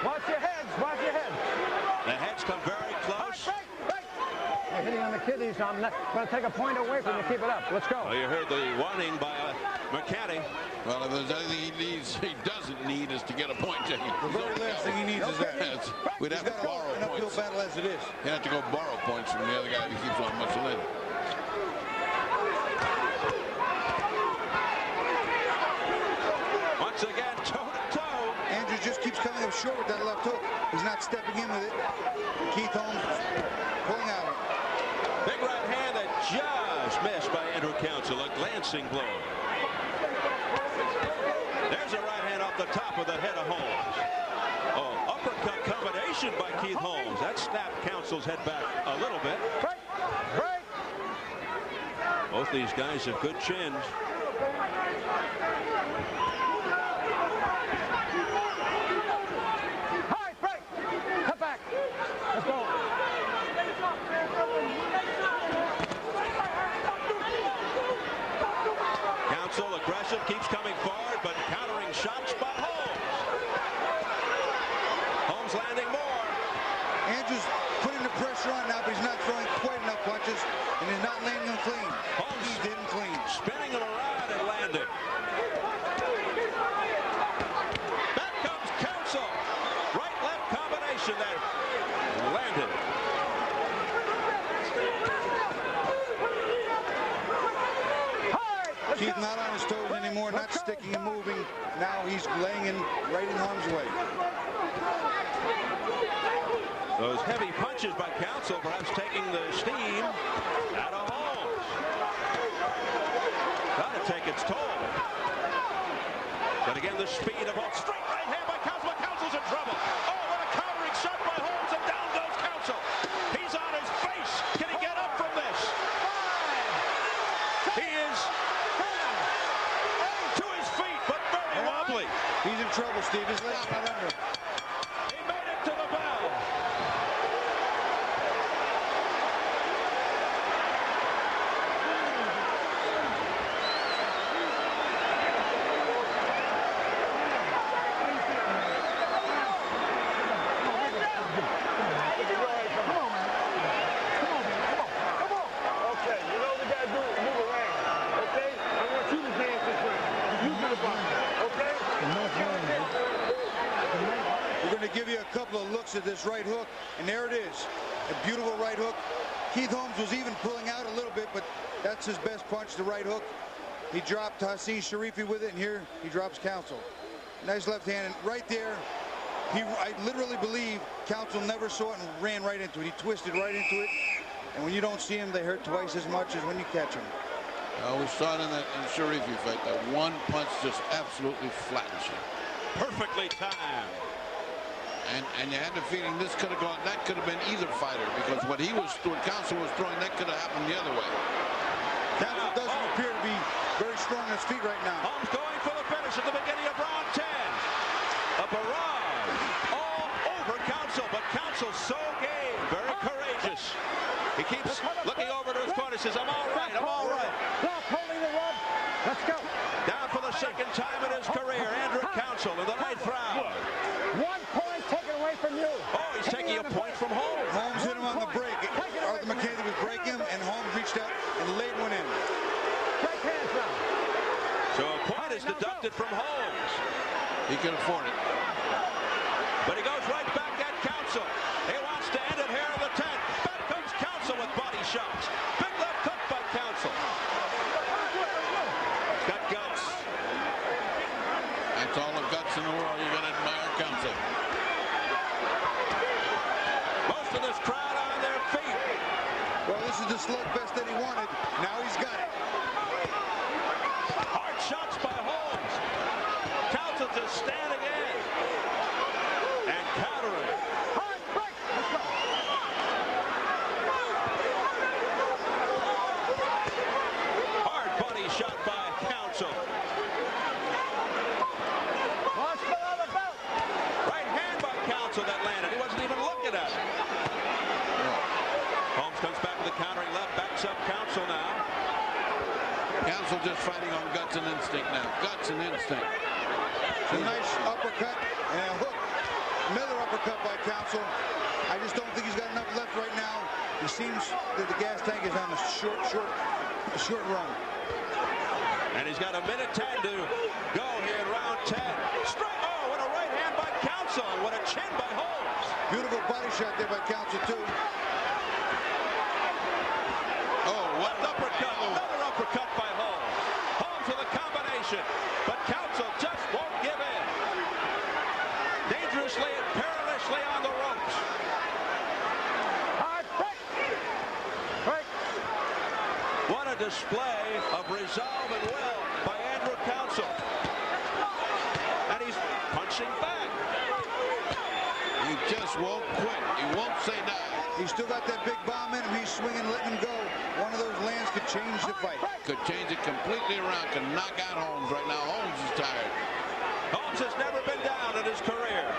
Watch your heads. Watch your heads. The heads come very close. You're hitting on the kidneys, so I'm going to take a point away from you. Keep it up. Let's go. Well, you heard the warning by McCanny. Well, if there's anything he doesn't need is to get a point taken. The very last thing he needs is that. Yes. We'd have to borrow An uphill points. battle as it is. He'd have to go borrow points from the other guy if he keeps on muscle in. Once again, toe-to-toe. Andrew's short with that left hook. He's not stepping in with it. Keith Holmes pulling out. Big right hand that just missed by Andrew Council. A glancing blow. There's a right hand off the top of the head of Holmes. Oh, uppercut combination by Keith Holmes. That snapped Council's head back a little bit. Both these guys have good chins. Hi, break. Cut back. Let's go. Council aggressive, keeps coming forward, but countering shots by Holmes. Holmes landing more. Andrews putting the pressure on now, but he's not throwing quite enough punches, and he's not landing them clean. Holmes He didn't clean. spinning him around and landing. Back comes Council. Right-left combination that landed. Keith not on his toes anymore, not sticking and moving. Now he's laying in right in harm's way. Those heavy punches by Council perhaps taking the steam out of Holmes. Got to take its toll. But again, the speed of Holmes. Straight right hand by Council, but Council's in trouble. Oh, what a countering shot by Holmes, and down goes Council. He's on his face. Can he get up from this? He is to his feet, but very wobbly. He's in trouble, Steve. His leg's not under. He made it to the bell. At this right hook, and there it is, a beautiful right hook. Keith Holmes was even pulling out a little bit, but that's his best punch, the right hook. He dropped Hassan Sharifi with it, and here he drops Council. Nice left hand, and right there, I literally believe Council never saw it and ran right into it. He twisted right into it, and when you don't see him, they hurt twice as much as when you catch them. We saw it in the Sharifi fight. That one punch just absolutely flattens you. Perfectly timed. And you had the feeling this could have gone, that could have been either fighter, because what Council was throwing, that could have happened the other way. Council doesn't appear to be very strong on his feet right now. Holmes going for the finish at the beginning of round 10. A barrage all over Council, but Council so game, very courageous. He keeps looking over to his corner, says, I'm all right, I'm all right. Stop holding the rub. Let's go. Down for the second time in his career, Andrew Council in the 9th round. 1 point taken away from you. Oh, he's taking a point from Holmes. Holmes hit him on the break. Arthur McKenzie was breaking him, and Holmes reached out and laid one in. Shake hands now. So a point is deducted from Holmes. He can afford it. But he goes right back at Council. He wants to end it here in the 10th. Back comes Council with body shots. Big left hook by Council. He's got guts. That's all the guts in the world. You're going to admire Council. Most of this crowd on their feet. Well, this is the slugfest that he wanted. Now he's got it. Hard shots by Holmes. Council just standing in and countering. Hard break. Let's go. Hard body shot by Council. Watch below the belt. Right hand by Council that landed. He wasn't even looking at it. Holmes comes back with the countering left, backs up Council now. Council just fighting on guts and instinct now. Guts and instinct. A nice uppercut and a hook. Another uppercut by Council. I just don't think he's got enough left right now. It seems that the gas tank is on a short run. And he's got a minute 10 to go here in round 10. Straight, oh, what a right hand by Council. What a chin by Holmes. Beautiful body shot there by Council, too. Oh, left uppercut. Another uppercut by Holmes. Holmes with a combination. But Council just won't give in. Dangerously display of resolve and will by Andrew Council. And he's punching back. He just won't quit. He won't say die. He's still got that big bomb in him. He's swinging, letting him go. One of those lands could change the fight. Could change it completely around. Could knock out Holmes right now. Holmes is tired. Holmes has never been down in his career.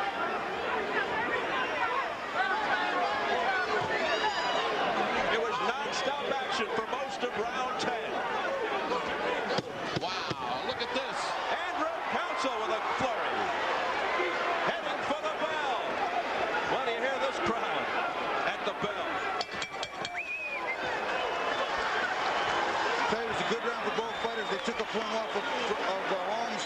It was non-stop action for most of round 10. Wow, look at this. Andrew Council with a flurry. Heading for the bell. Well, do you hear this crowd at the bell? It was a good round for both fighters. They took a point off of Holmes.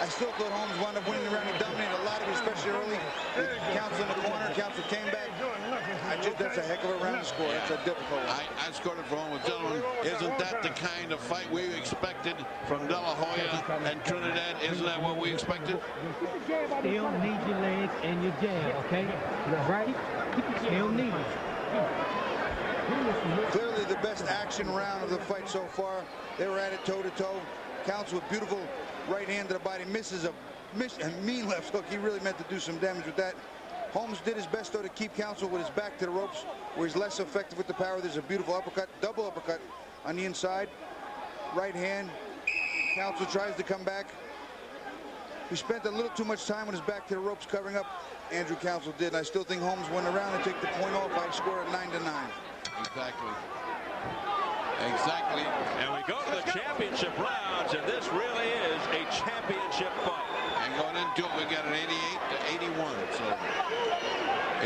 I still thought Holmes wound up winning the round. He dominated a lot of it, especially early. With Council in the corner. Council came back. That's a heck of a round to score. That's a difficult one. I scored it for Holmes. Gentlemen, isn't that the kind of fight we expected from De La Hoya and Trinidad? Isn't that what we expected? Still need your legs and your jab, okay? Right? Still need it. Clearly the best action round of the fight so far. They were at it toe-to-toe. Council with beautiful right hand to the body. Misses a mean left hook. He really meant to do some damage with that. Holmes did his best, though, to keep Council with his back to the ropes, where he's less effective with the power. There's a beautiful uppercut, double uppercut on the inside. Right hand. Council tries to come back. He spent a little too much time with his back to the ropes covering up. Andrew Council did, and I still think Holmes won the round and take the point off. I'd score at 9-9. Exactly. Exactly. And we go to the championship rounds, and this really is a championship fight. And going into it, we got an 88-81. So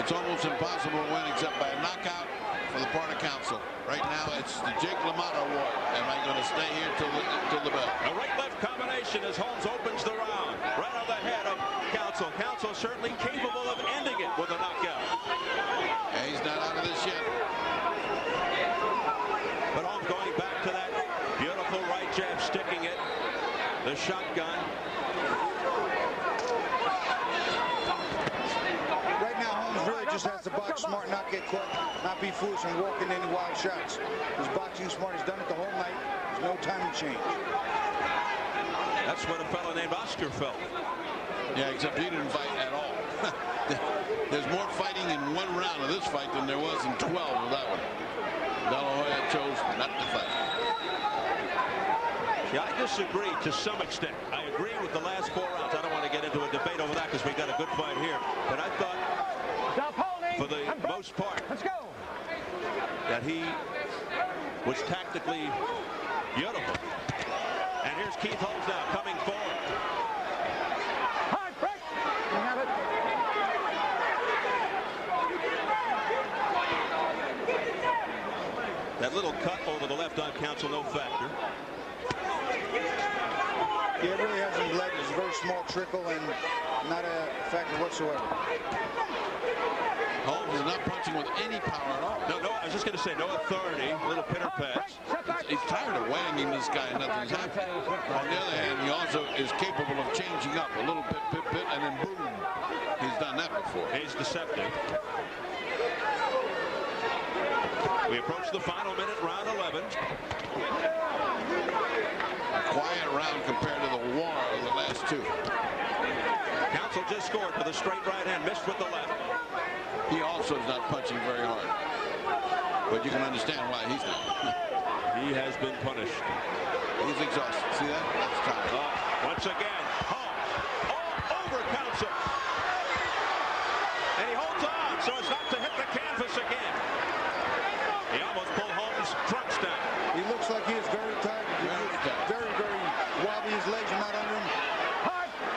it's almost impossible to win except by a knockout for the part of Council. Right now, it's the Jake LaMotta award. Am I going to stay here till the bell? A right-left combination as Holmes opens the round. Right on the head of Council. Council certainly capable of ending it with a knockout. Yeah, he's not out of this yet. But Holmes going back to that beautiful right jab, sticking it. The shotgun. Right now, Holmes really just has to box smart, not get caught, not be foolish and walk in any wild shots. He's boxing smart. He's done it the whole night. There's no time to change. That's what a fellow named Oscar felt. Yeah, except he didn't fight at all. There's more fighting in one round of this fight than there was in 12 of that one. De La Hoya chose not to fight. Yeah, I disagree to some extent. I agree with the last 4 rounds. I don't want to get into a debate over that because we got a good fight here. But I thought, for the most part, that he was tactically beautiful. And here's Keith Holmes now coming forward. Hard break. You have it. That little cut over the left on Council, no factor. Yeah, it really hasn't bled. It's a very small trickle and not a factor whatsoever. Holmes is not punching with any power at all. No, I was just going to say, no authority, little pitter pats. He's tired of whanging this guy and nothing's happening. On the other hand, he also is capable of changing up a little bit, and then boom. He's done that before. He's deceptive. We approach the final minute, round 11. A quiet round compared to the war of the last two. Council just scored with a straight right hand, missed with the left. He also is not punching very hard. But you can understand why he's not. He has been punished. He's exhausted. See that? That's tired. Once again, Holmes all over Council. And he holds on so as not to hit the canvas again. He almost pulled Holmes' trunks down. He looks like he is very tired. Very, very wobbly. His legs are not under him.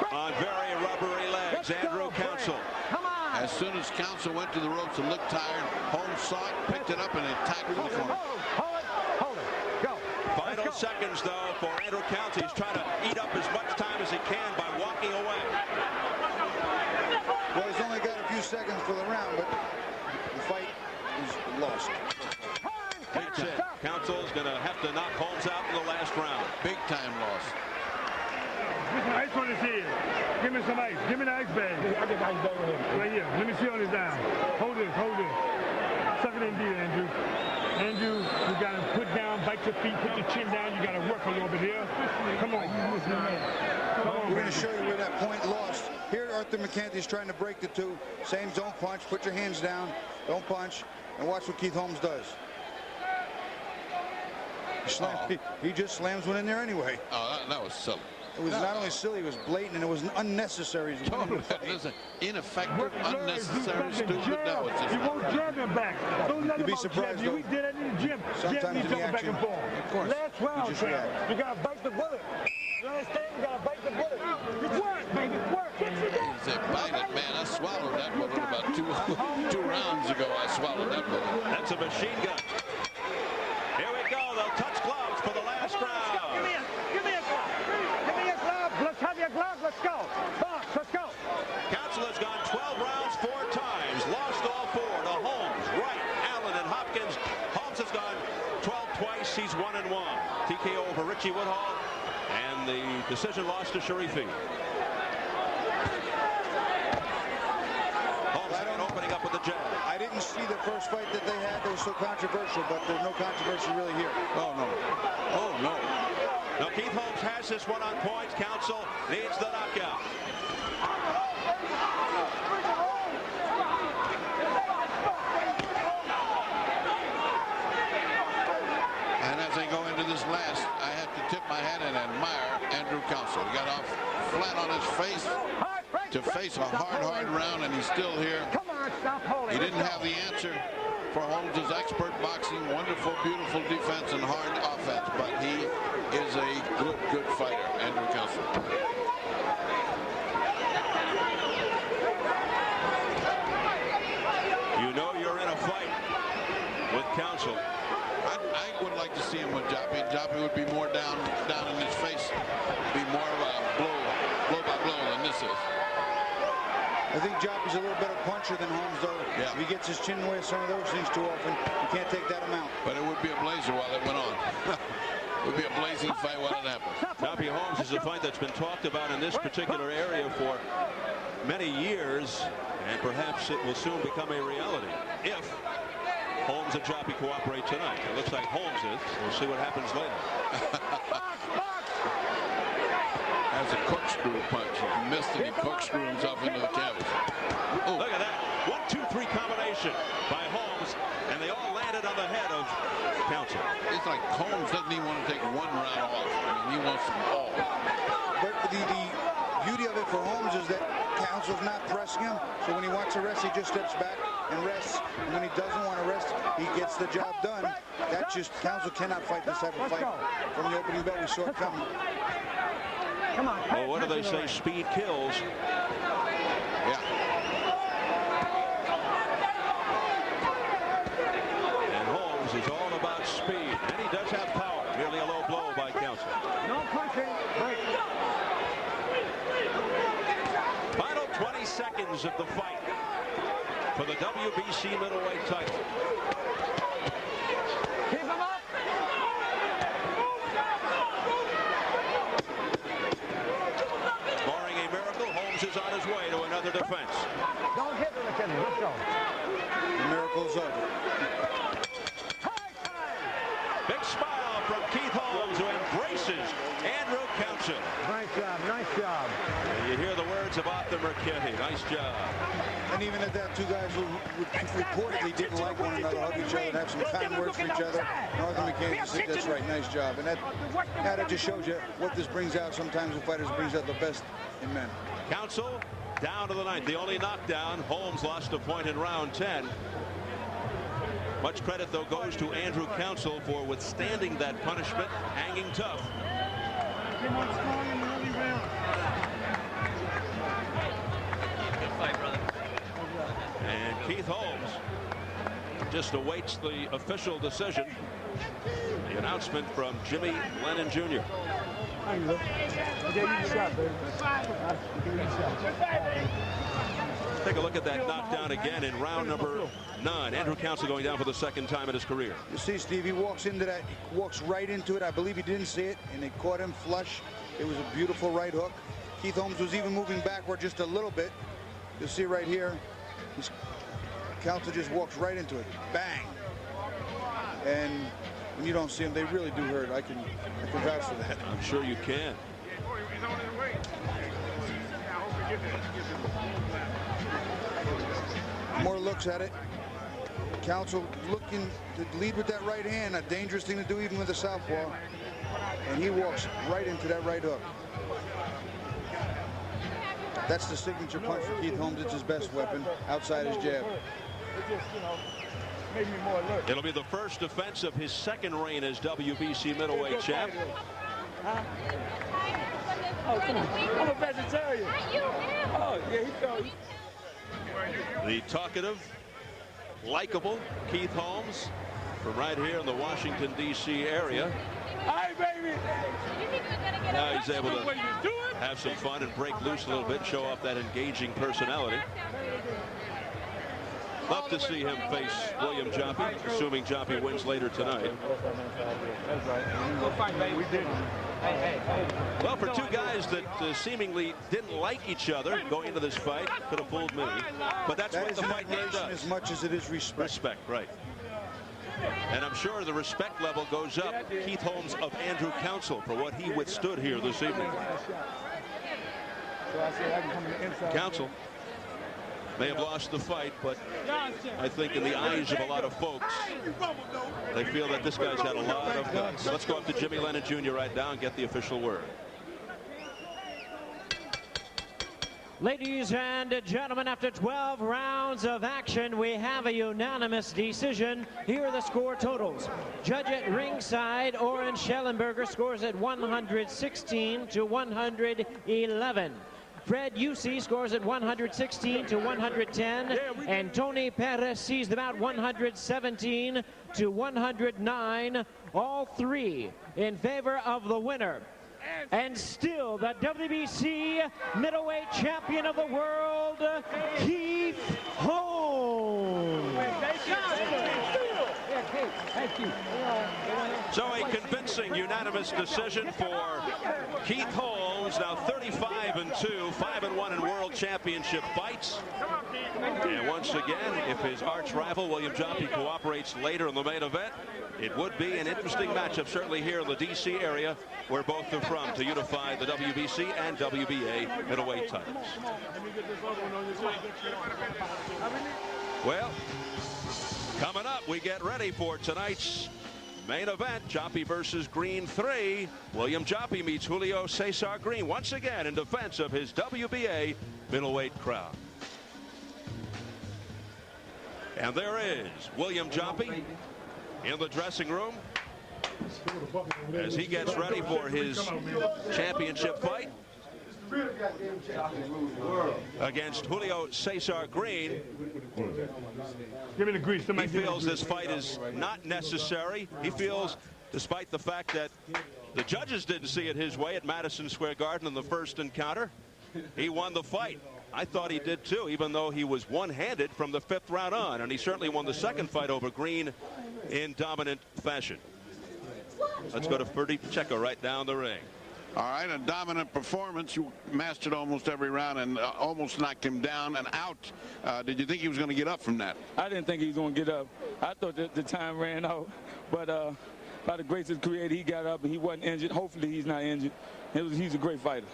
On very rubbery legs, Andrew Council. As soon as Council went to the ropes and looked tired, Holmes saw it, picked it up, and attacked to the corner. Hold it. Go. Final seconds, though, for Andrew Council. He's trying to eat up as much time as he can by walking away. Well, he's only got a few seconds for the round, but the fight is lost. That's it. Council's going to have to knock Holmes out in the last round. Big time loss. Put some ice on his head. Give me some ice. Give me the ice bag. I get ice bag with him. Right here. Let me see on his down. Hold this. Suck it in deep, Andrew. Andrew, you got to put down, bite your feet, put your chin down. You got to work a little bit here. Come on. We're going to show you where that point lost. Here, Arthur McCanty's trying to break the two. Same, don't punch. Put your hands down. Don't punch. And watch what Keith Holmes does. He just slams one in there anyway. Oh, that was silly. It was not only silly, it was blatant, and it was unnecessary. Totally. Ineffective, unnecessary, stupid. Now it's just... You won't jab him back. Don't let You'd be him surprised, you. We did it in the gym. Sometimes in the action, back and forth. of course, Last round, just react. you got to bite the bullet. You understand? You got to bite the bullet. It's work, baby. Work. He said, bite it, man. I swallowed that bullet about two rounds ago. I swallowed that bullet. That's a machine gun. Here we go. They'll touch gloves for the last round. Give me a glove. Give me a glove. Let's have your glove. Let's go. Box, let's go. Council has gone 12 rounds 4 times. Lost all 4 to Holmes, Wright, Allen, and Hopkins. Holmes has gone 12 twice. He's 1-1. TKO over Richie Woodhall. And the decision lost to Sharifi. Holmes opening up with the jab. I didn't see the first fight that they had that was so controversial, but there's no controversy really here. Oh, no. Oh, no. Now, Keith Holmes has this one on points. Council needs the knockout. And as I go into this last, I have to tip my hat and admire Andrew Council. He got off flat on his face to face a hard round, and he's still here. Come on, stop holding. He didn't have the answer for Holmes' expert boxing, wonderful, beautiful defense, and hard offense, but he is a good fighter, Andrew Council. You know you're in a fight with Council. I would like to see him with Joppy. Joppy would be more down in his face, be more of a blow by blow than this is. I think Joppy's a little better puncher than Holmes, though. Yeah. If he gets his chin away with some of those things too often, you can't take that amount. But it would be a blazer while it went on. It would be a blazing fight while it happened. Joppy Holmes is a fight that's been talked about in this particular area for many years, and perhaps it will soon become a reality if Holmes and Joppy cooperate tonight. It looks like Holmes is. We'll see what happens later. That's a corkscrew punch. He missed and he corkscrewed himself into the canvas. Oh. Look at that. 1-2-3 combination by Holmes, and they all landed on the head of Council. It's like Holmes doesn't even want to take one round off. I mean, he wants them all. But the beauty of it for Holmes is that Council's not pressing him, so when he wants to rest, he just steps back and rests. And when he doesn't want to rest, he gets the job done. That's just, Council cannot fight this type of fight. From the opening bell, we saw it coming. Come on. Well, what do they say? Speed kills. Yeah. And Holmes is all about speed, and he does have power. Merely a low blow by Council. No punching. Break. Final 20 seconds of the fight for the WBC middleweight title. Keep him up. Barring a miracle, Holmes is on his way to another defense. Don't hit him, McKinney. Let's go. The miracle's over. Big smile from Keith Holmes, who embraces Andrew Council. Nice job. Nice job. And you hear the words of Arthur McKinney. Nice job. And even at that, two guys who reportedly didn't like one another hug each other and have some kind words for each other. And Arthur McCann just said, that's right, nice job. And that just shows you what this brings out. Sometimes the fighters brings out the best in men. Council down to the ninth. The only knockdown. Holmes lost a point in round 10. Much credit, though, goes to Andrew Council for withstanding that punishment, hanging tough. Came on strong in the early round. Good fight, brother. And Keith Holmes just awaits the official decision. The announcement from Jimmy Lennon Jr. Take a look at that knockdown again in round number 9. Andrew Council going down for the second time in his career. You see, Steve, he walks into that, he walks right into it. I believe he didn't see it, and they caught him flush. It was a beautiful right hook. Keith Holmes was even moving backward just a little bit. You'll see right here, Council just walks right into it. Bang. and when you don't see them, they really do hurt. I can vouch for that. I'm sure you can. More looks at it. Counsel looking to lead with that right hand, a dangerous thing to do even with a southpaw. And he walks right into that right hook. That's the signature punch for Keith Holmes. It's his best weapon outside his jab. It'll be the first defense of his second reign as WBC middleweight champ. Oh, come on. I'm a vegetarian. Oh, yeah, he felt. The talkative, likable Keith Holmes from right here in the Washington, D.C. area. Hi, baby. Now he's able to have some fun and break loose a little bit, show off that engaging personality. Love to see him face William Joppy, assuming Joppy wins later tonight. Well, for two guys that seemingly didn't like each other going into this fight, could have fooled me. But that's what the fight game does. As much as it is respect. Respect, right. And I'm sure the respect level goes up. Keith Holmes of Andrew Counsel for what he withstood here this evening. Counsel may have lost the fight, but I think in the eyes of a lot of folks, they feel that this guy's got a lot of guts. Let's go up to Jimmy Lennon Jr. right now and get the official word. Ladies and gentlemen, after 12 rounds of action, we have a unanimous decision. Here are the score totals. Judge at ringside, Oren Schellenberger, scores at 116 to 111. Fred Yusi scores at 116 to 110, and Tony Perez sees them out 117 to 109, all three in favor of the winner. And still the WBC middleweight champion of the world, Keith Holmes. So a convincing unanimous decision for Keith Holmes, now 35-2, 5-1 in world championship fights. And once again, if his arch rival William Joppy cooperates later in the main event, it would be an interesting matchup, certainly here in the D.C. area, where both are from, to unify the WBC and WBA middleweight titles. Well, coming up, we get ready for tonight's main event, Joppy versus Green 3. William Joppy meets Julio Cesar Green once again in defense of his WBA middleweight crown. And there is William Joppy in the dressing room as he gets ready for his championship fight against Julio Cesar Green. Give me the grease. He feels this fight is not necessary. He feels, despite the fact that the judges didn't see it his way at Madison Square Garden in the first encounter, he won the fight. I thought he did too, even though he was one-handed from the 5th round on, and he certainly won the second fight over Green in dominant fashion. Let's go to Ferdy Pacheco right down the ring. All right, a dominant performance. You mastered almost every round and almost knocked him down and out. Did you think he was going to get up from that? I didn't think he was going to get up. I thought that the time ran out, but by the grace of the Creator, he got up and he wasn't injured. Hopefully he's not injured. He's a great fighter.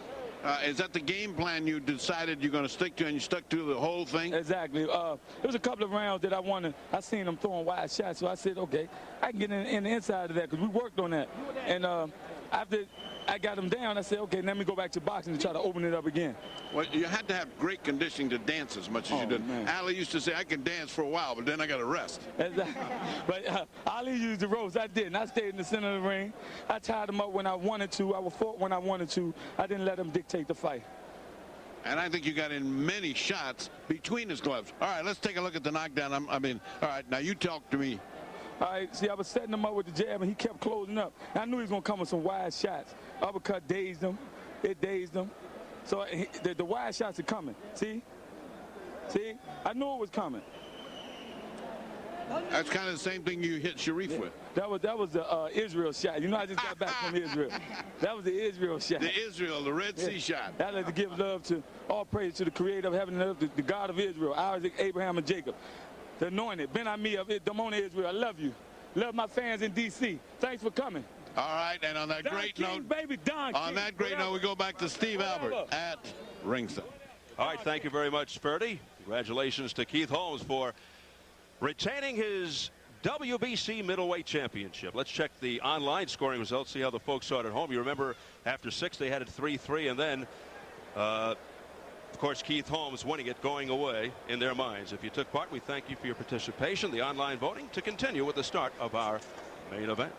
Is that the game plan you decided you're going to stick to, and you stuck to the whole thing? Exactly. There was a couple of rounds that I seen him throwing wide shots, so I said, okay, I can get in the inside of that because we worked on that. And after I got him down, I said, okay, let me go back to boxing to try to open it up again. Well, you had to have great conditioning to dance as much as you did. Man. Ali used to say, I can dance for a while, but then I got to rest. Exactly. But Ali used the ropes. I didn't. I stayed in the center of the ring. I tied him up when I wanted to. I fought when I wanted to. I didn't let him dictate the fight. And I think you got in many shots between his gloves. All right, let's take a look at the knockdown. All right, now you talk to me. All right, see, I was setting him up with the jab, and he kept closing up. And I knew he was going to come with some wide shots. Uppercut dazed him. It dazed him. So the wide shots are coming. See? See? I knew it was coming. That's kind of the same thing you hit Sharif with. That was the Israel shot. You know, I just got back from Israel. That was the Israel shot. The Red Sea shot. I like to give love to, all praise to the Creator of heaven and earth, the God of Israel, Isaac, Abraham, and Jacob. The anointed, Ben Ami of Damona, Israel. I love you. Love my fans in D.C. Thanks for coming. All right, and on that Don great King, note, baby, Don King, that great note, we go back to Steve Albert at ringside. All right, thank you very much, Ferdy. Congratulations to Keith Holmes for retaining his WBC middleweight championship. Let's check the online scoring results, see how the folks saw it at home. You remember after 6 they had it 3-3, and then of course Keith Holmes winning it going away in their minds. If you took part, we thank you for your participation. The online voting to continue with the start of our main event.